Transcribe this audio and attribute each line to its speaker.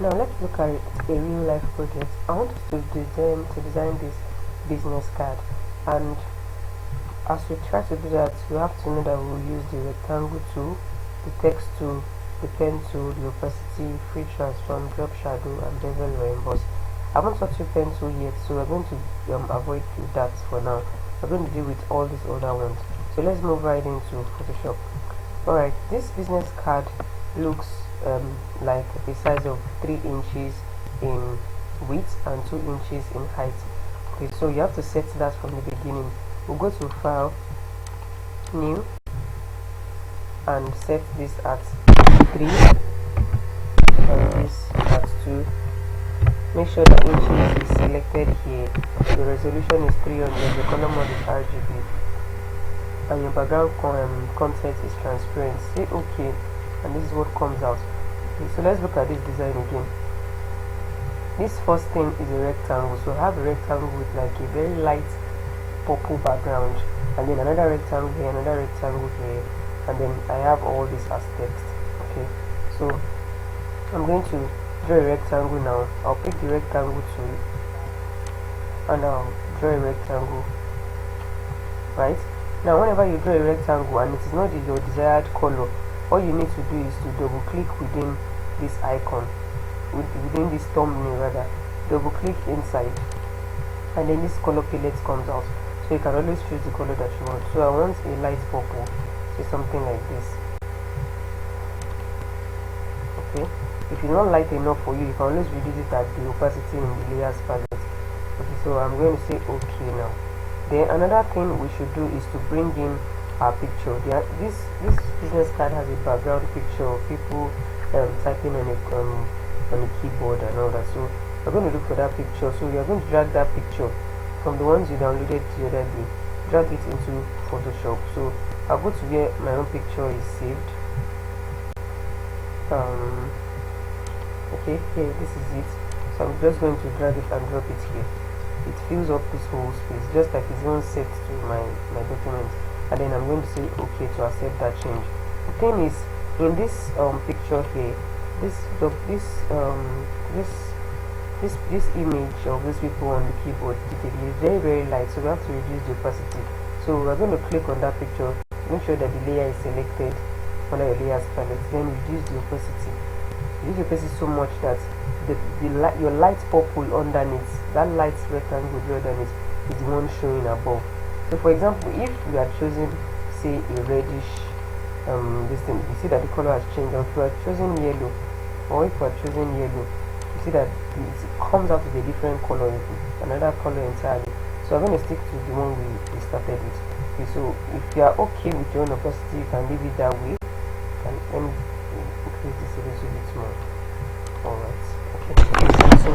Speaker 1: Now let's look at a real life project. I want us to design this business card, and as we try to do that, you have to know that we'll use the rectangle tool, the text tool, the pen tool, the opacity, free transform, drop shadow, and bevel or emboss. I haven't touched the pen tool yet, so we're going to avoid that for now. We're going to deal with all these other ones. So let's move right into Photoshop. Alright, this business card looks like a size of 3 inches in width and 2 inches in height. Okay, so you have to set that from the beginning. We'll go to File, New, and set this at 3 and this at 2. Make sure that inches is selected here. The resolution is 300. The color mode is RGB, and your background content is transparent. Say OK, and this is what comes out. Okay, so let's look at this design again. This first thing is a rectangle, so I have a rectangle with like a very light purple background, and then another rectangle here, another rectangle here, and then I have all this as text. Okay, so I'm going to draw a rectangle now. I'll pick the rectangle tool and I'll draw a rectangle. Right now, whenever you draw a rectangle and it is not your desired color, all you need to do is to double click within this icon, within this thumbnail rather, double click inside, and then this color palette comes out. So you can always choose the color that you want. So I want a light purple, say something like this. Okay, if it's not light enough for you, you can always reduce it at the opacity in the layers palette. Okay, so I'm going to say OK now. Then another thing we should do is to bring in our picture. This business card has a background picture of people typing on a keyboard and all that. So we're going to look for that picture. So we are going to drag that picture from the ones you downloaded the other day, drag it into Photoshop. So I'll go to where my own picture is saved. Okay, here, this is it. So I'm just going to drag it and drop it here. It fills up this whole space, just like it's going set to my document, and then I'm going to say OK to accept that change. The thing is, in this picture here, this image of these people on the keyboard is very, very light, so we have to reduce the opacity. So we're going to click on that picture, make sure that the layer is selected under your layers palette, then reduce the opacity. Reduce the opacity so much that your light purple underneath, that light rectangle underneath, is the one showing above. So for example, if we are choosing, say, a reddish this thing, you see that the color has changed. If we are choosing yellow, or if we are choosing yellow, you see that it comes out with a different color, another color entirely. So I'm going to stick to the one we started with. Okay, so if you are okay with your own opacity, you can leave it that way, and then increase this a little bit more. Alright, okay, so